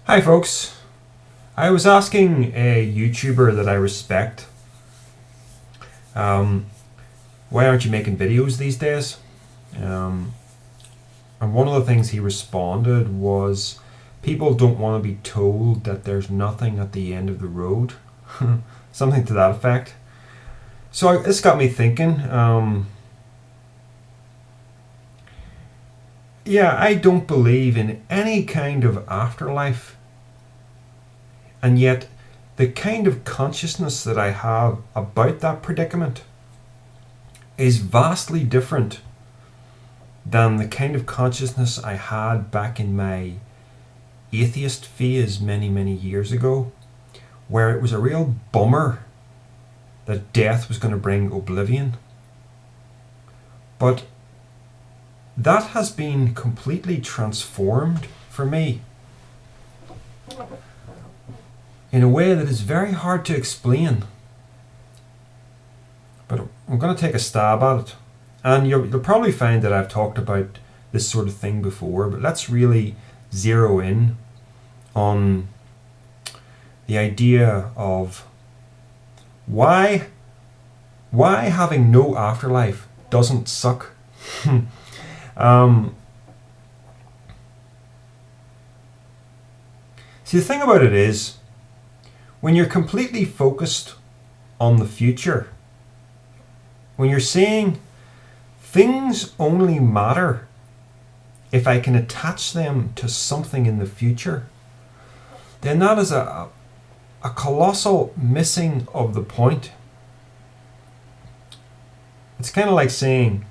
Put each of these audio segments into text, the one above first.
Hi folks, I was asking a YouTuber that I respect, why aren't you making videos these days? And one of the things he responded was, people don't want to be told that there's nothing at the end of the road. Something to that effect. So this got me thinking, I don't believe in any kind of afterlife. And yet, the kind of consciousness that I have about that predicament is vastly different than the kind of consciousness I had back in my atheist phase many years ago, where it was a real bummer that death was going to bring oblivion. But that has been completely transformed for me in a way that is very hard to explain. But I'm going to take a stab at it. And you'll probably find that I've talked about this sort of thing before, but let's really zero in on the idea of why having no afterlife doesn't suck. See, the thing about it is, when you're completely focused on the future, when you're saying things only matter if I can attach them to something in the future, then that is a colossal missing of the point. It's kind of like saying,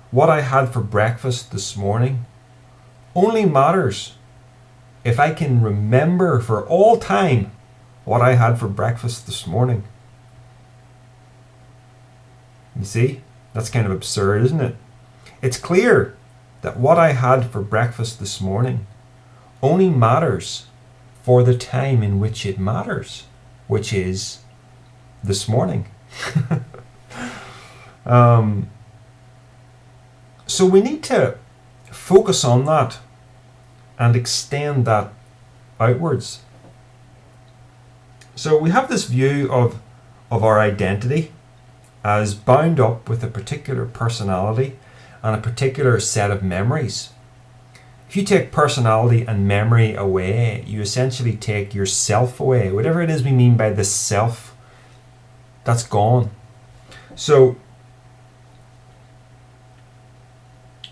what I had for breakfast this morning only matters if I can remember for all time what I had for breakfast this morning. You see, that's kind of absurd, isn't it? It's clear that what I had for breakfast this morning only matters for the time in which it matters, which is this morning. So we need to focus on that and extend that outwards. So we have this view of our identity as bound up with a particular personality and a particular set of memories. If you take personality and memory away, you essentially take yourself away. Whatever it is we mean by the self, that's gone. So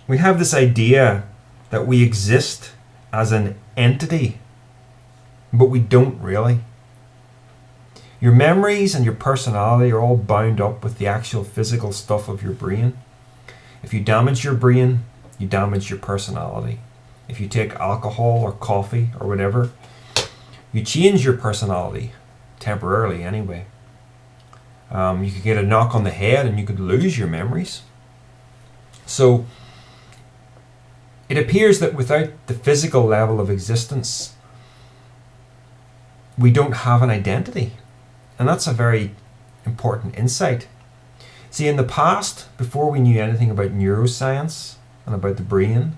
we have this idea that we exist as an entity, but we don't really. Your memories and your personality are all bound up with the actual physical stuff of your brain. If you damage your brain, you damage your personality. If you take alcohol or coffee or whatever, you change your personality, temporarily anyway. You could get a knock on the head and you could lose your memories. So it appears that without the physical level of existence, we don't have an identity. And that's a very important insight. See, in the past, before we knew anything about neuroscience and about the brain,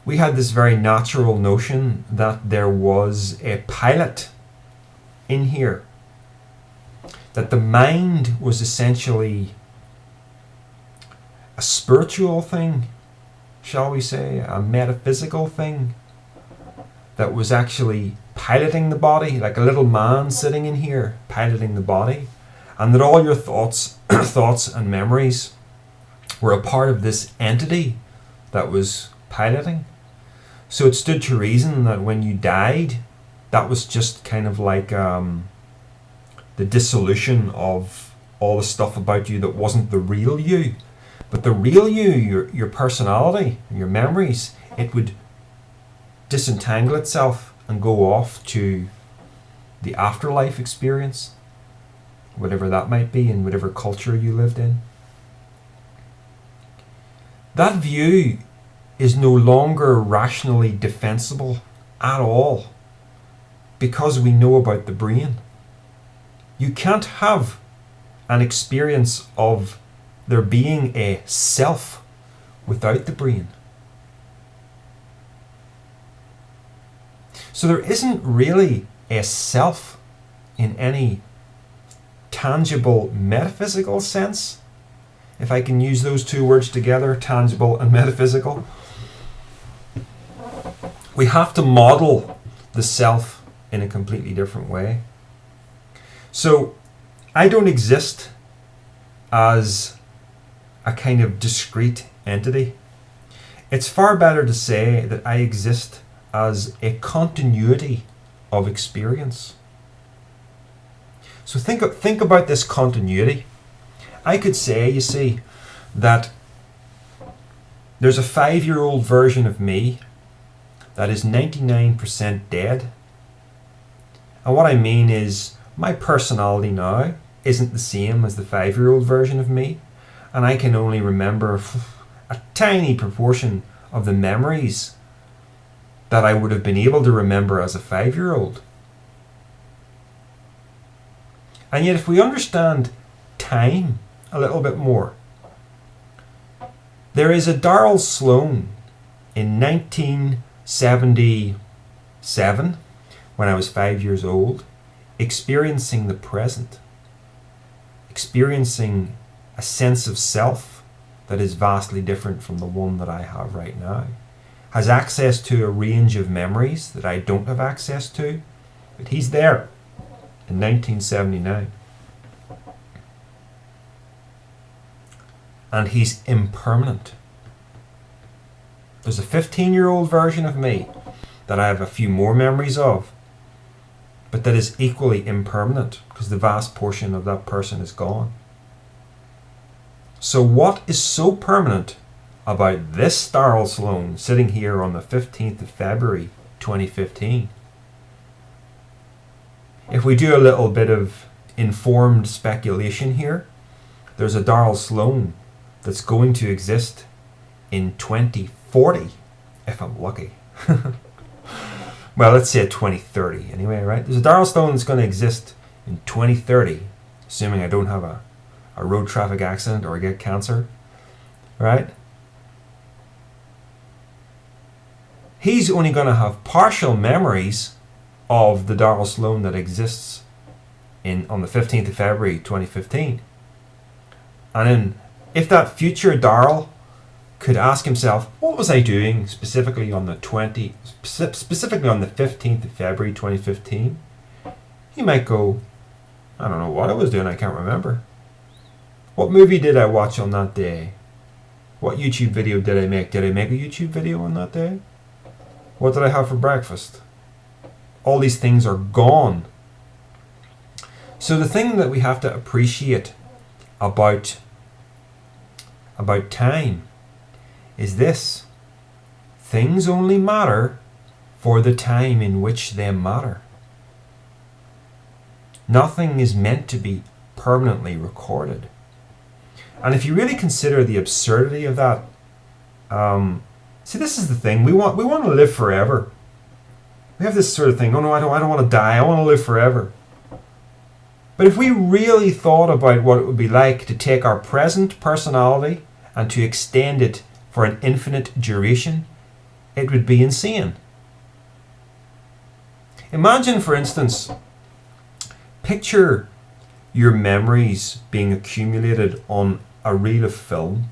we had this very natural notion that there was a pilot in here. That the mind was essentially a spiritual thing, shall we say, a metaphysical thing that was actually piloting the body, like a little man sitting in here piloting the body, and that all your thoughts and memories were a part of this entity that was piloting. So it stood to reason that when you died, that was just kind of like the dissolution of all the stuff about you that wasn't the real you. But the real you, your personality, your memories, it would disentangle itself and go off to the afterlife experience, whatever that might be in whatever culture you lived in. That view is no longer rationally defensible at all because we know about the brain. You can't have an experience of there being a self without the brain. So there isn't really a self in any tangible metaphysical sense, if I can use those two words together, tangible and metaphysical. We have to model the self in a completely different way. So I don't exist as a kind of discrete entity. It's far better to say that I exist as a continuity of experience. So think about this continuity. I could say, you see, that there's a 5-year-old version of me that is 99% dead. And what I mean is, my personality now isn't the same as the 5-year-old version of me, and I can only remember a tiny proportion of the memories that I would have been able to remember as a 5-year-old. And yet if we understand time a little bit more, there is a Darryl Sloan in 1977, when I was 5 years old, experiencing the present, experiencing a sense of self that is vastly different from the one that I have right now, has access to a range of memories that I don't have access to, but he's there in 1979. And he's impermanent. There's a 15-year-old version of me that I have a few more memories of, but that is equally impermanent because the vast portion of that person is gone. So what is so permanent about this Darryl Sloan sitting here on the 15th of February 2015? If we do a little bit of informed speculation here, there's a Darryl Sloan that's going to exist in 2040, if I'm lucky. Well, let's say 2030 anyway, right? There's a Darryl Sloan that's going to exist in 2030, assuming I don't have a road traffic accident or I get cancer, right? He's only going to have partial memories of the Darryl Sloan that exists on the 15th of February 2015. And then if that future Darryl could ask himself, what was I doing specifically on the 15th of February 2015? He might go, I don't know what I was doing, I can't remember. What movie did I watch on that day? What YouTube video did I make? Did I make a YouTube video on that day? What did I have for breakfast? All these things are gone. So the thing that we have to appreciate about time is this: things only matter for the time in which they matter. Nothing is meant to be permanently recorded. And if you really consider the absurdity of that, see, this is the thing, we want to live forever. We have this sort of thing, oh no, I don't want to die, I want to live forever. But if we really thought about what it would be like to take our present personality and to extend it for an infinite duration, it would be insane. Imagine, for instance, picture your memories being accumulated on a reel of film,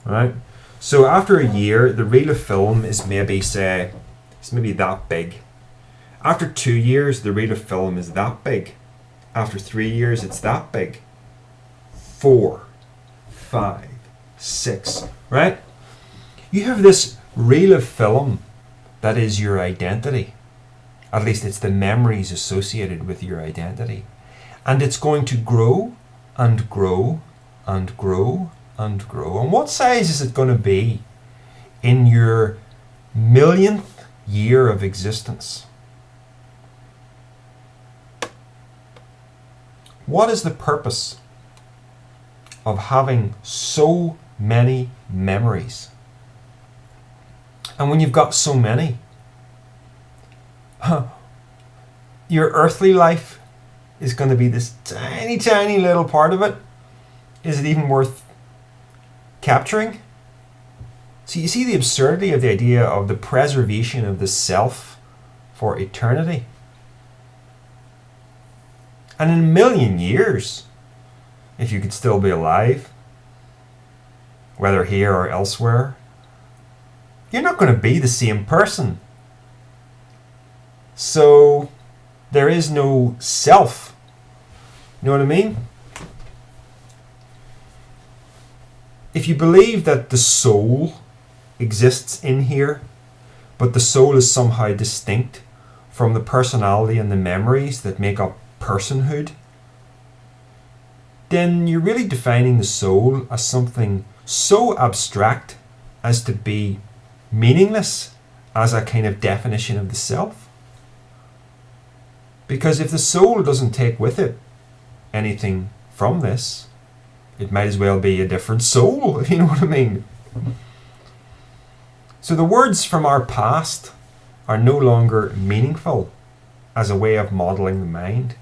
right? So after a year, the reel of film is maybe that big. After 2 years, the reel of film is that big. After 3 years, it's that big. 4, 5, 6, right? You have this reel of film that is your identity. At least it's the memories associated with your identity. And it's going to grow and grow and grow and grow. And what size is it going to be in your millionth year of existence? What is the purpose of having so many memories? And when you've got so many, your earthly life is going to be this tiny, tiny little part of it. Is it even worth capturing? So you see the absurdity of the idea of the preservation of the self for eternity. And in a million years, if you could still be alive, whether here or elsewhere, you're not going to be the same person. So there is no self. You know what I mean? If you believe that the soul exists in here, but the soul is somehow distinct from the personality and the memories that make up personhood, then you're really defining the soul as something so abstract as to be meaningless as a kind of definition of the self. Because if the soul doesn't take with it anything from this, it might as well be a different soul, if you know what I mean. So the words from our past are no longer meaningful as a way of modeling the mind.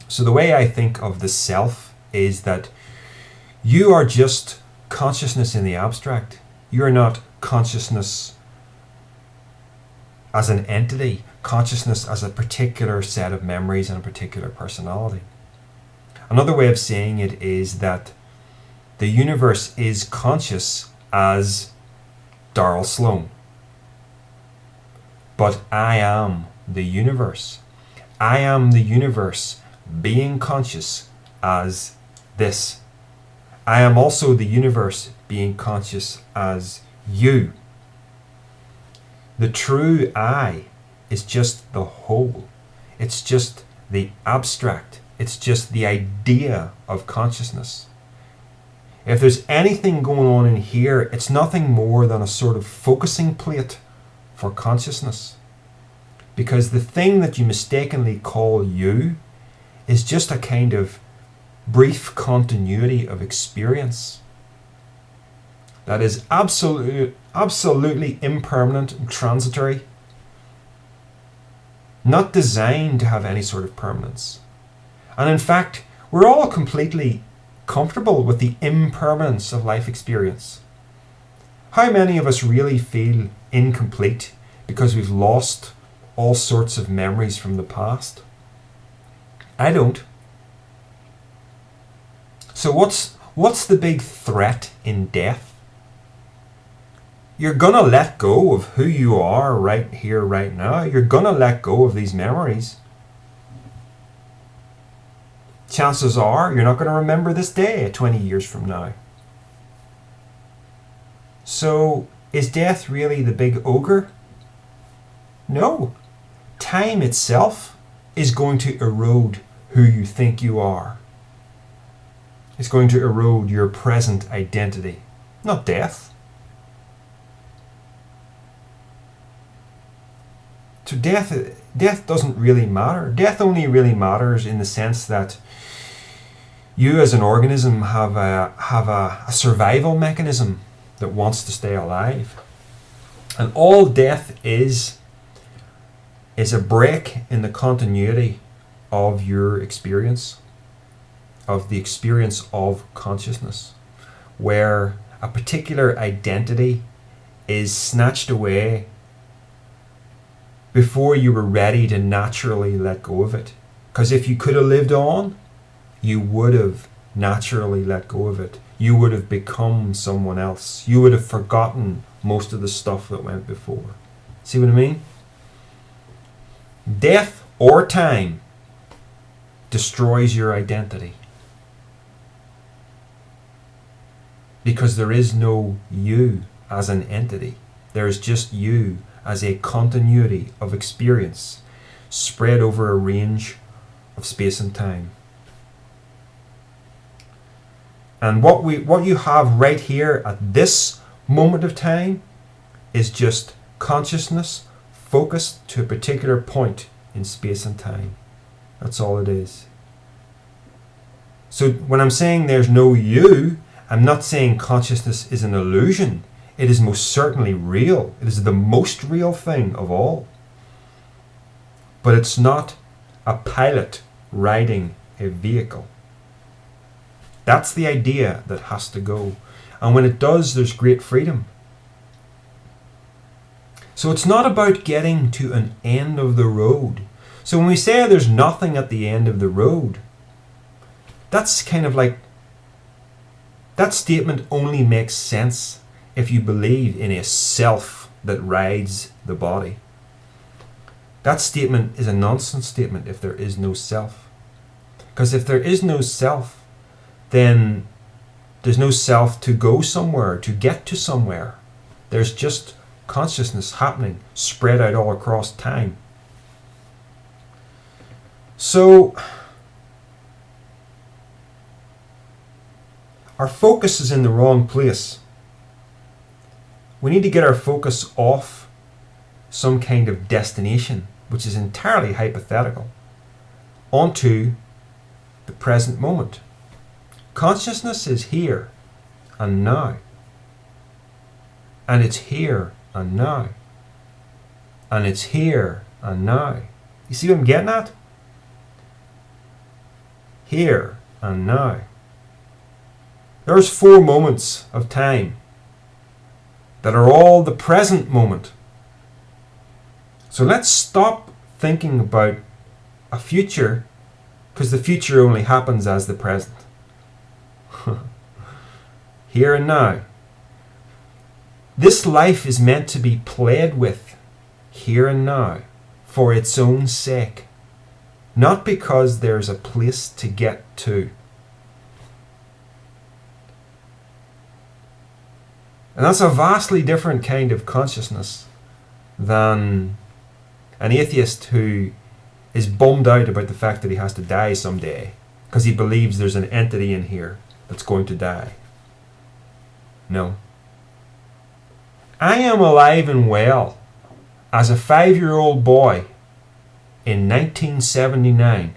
So the way I think of the self is that you are just consciousness in the abstract. You are not consciousness as an entity, consciousness as a particular set of memories and a particular personality. Another way of saying it is that the universe is conscious as Darryl Sloan. But I am the universe. I am the universe being conscious as this. I am also the universe being conscious as you. The true I is just the whole. It's just the abstract. It's just the idea of consciousness. If there's anything going on in here, it's nothing more than a sort of focusing plate for consciousness. Because the thing that you mistakenly call you is just a kind of brief continuity of experience that is absolutely impermanent and transitory, not designed to have any sort of permanence. And in fact, we're all completely comfortable with the impermanence of life experience. How many of us really feel incomplete because we've lost all sorts of memories from the past? I don't. So what's the big threat in death? You're gonna let go of who you are right here, right now. You're gonna let go of these memories. Chances are you're not going to remember this day 20 years from now. So, is death really the big ogre? No. Time itself is going to erode who you think you are. It's going to erode your present identity, not death. So death doesn't really matter. Death only really matters in the sense that you as an organism have a survival mechanism that wants to stay alive. And all death is a break in the continuity of your experience, of the experience of consciousness, where a particular identity is snatched away before you were ready to naturally let go of it. Because if you could have lived on, you would have naturally let go of it. You would have become someone else. You would have forgotten most of the stuff that went before. See what I mean? Death or time destroys your identity. Because there is no you as an entity. There is just you as a continuity of experience spread over a range of space and time. And what you have right here at this moment of time is just consciousness focused to a particular point in space and time. That's all it is. So when I'm saying there's no you, I'm not saying consciousness is an illusion. It is most certainly real. It is the most real thing of all. But it's not a pilot riding a vehicle. That's the idea that has to go. And when it does, there's great freedom. So it's not about getting to an end of the road. So when we say there's nothing at the end of the road, that's kind of like, that statement only makes sense if you believe in a self that rides the body. That statement is a nonsense statement if there is no self. Because if there is no self, then there's no self to go somewhere, to get to somewhere. There's just consciousness happening, spread out all across time. So, our focus is in the wrong place. We need to get our focus off some kind of destination, which is entirely hypothetical, onto the present moment. Consciousness is here and now. And it's here and now. And it's here and now. You see what I'm getting at? Here and now. There's 4 moments of time that are all the present moment. So let's stop thinking about a future, because the future only happens as the present. Here and now. This life is meant to be played with here and now for its own sake, not because there's a place to get to. And that's a vastly different kind of consciousness than an atheist who is bummed out about the fact that he has to die someday because he believes there's an entity in here that's going to die. No. I am alive and well as a 5-year-old boy in 1979,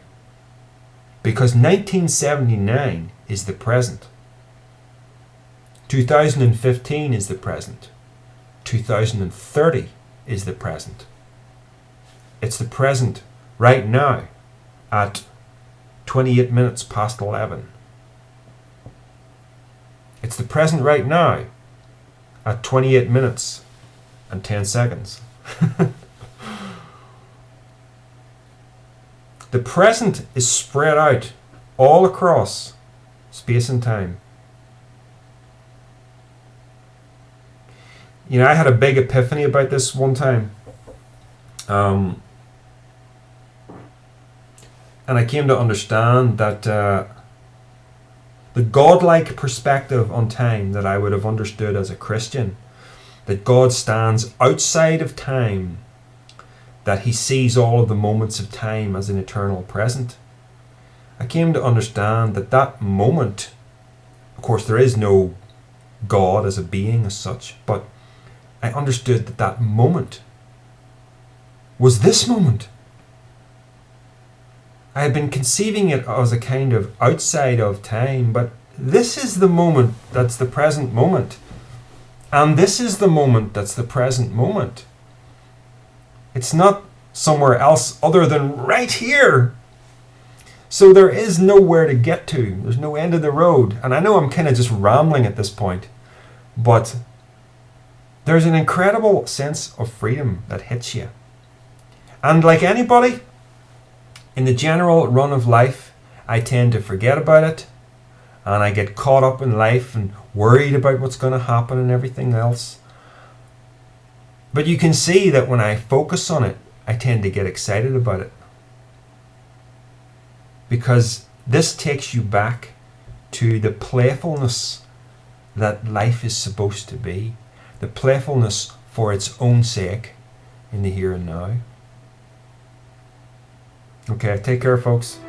because 1979 is the present. 2015 is the present. 2030 is the present. It's the present right now at 28 minutes past 11. It's the present right now at 28 minutes and 10 seconds. The present is spread out all across space and time. You know, I had a big epiphany about this one time. And I came to understand that the godlike perspective on time that I would have understood as a Christian, that God stands outside of time, that he sees all of the moments of time as an eternal present. I came to understand that that moment, of course there is no God as a being as such, but I understood that that moment was this moment. I had been conceiving it as a kind of outside of time, but this is the moment that's the present moment. And this is the moment that's the present moment. It's not somewhere else other than right here. So there is nowhere to get to. There's no end of the road. And I know I'm kind of just rambling at this point, but there's an incredible sense of freedom that hits you. And like anybody, in the general run of life, I tend to forget about it, and I get caught up in life and worried about what's going to happen and everything else. But you can see that when I focus on it, I tend to get excited about it. Because this takes you back to the playfulness that life is supposed to be. The playfulness for its own sake in the here and now. Okay, take care, folks.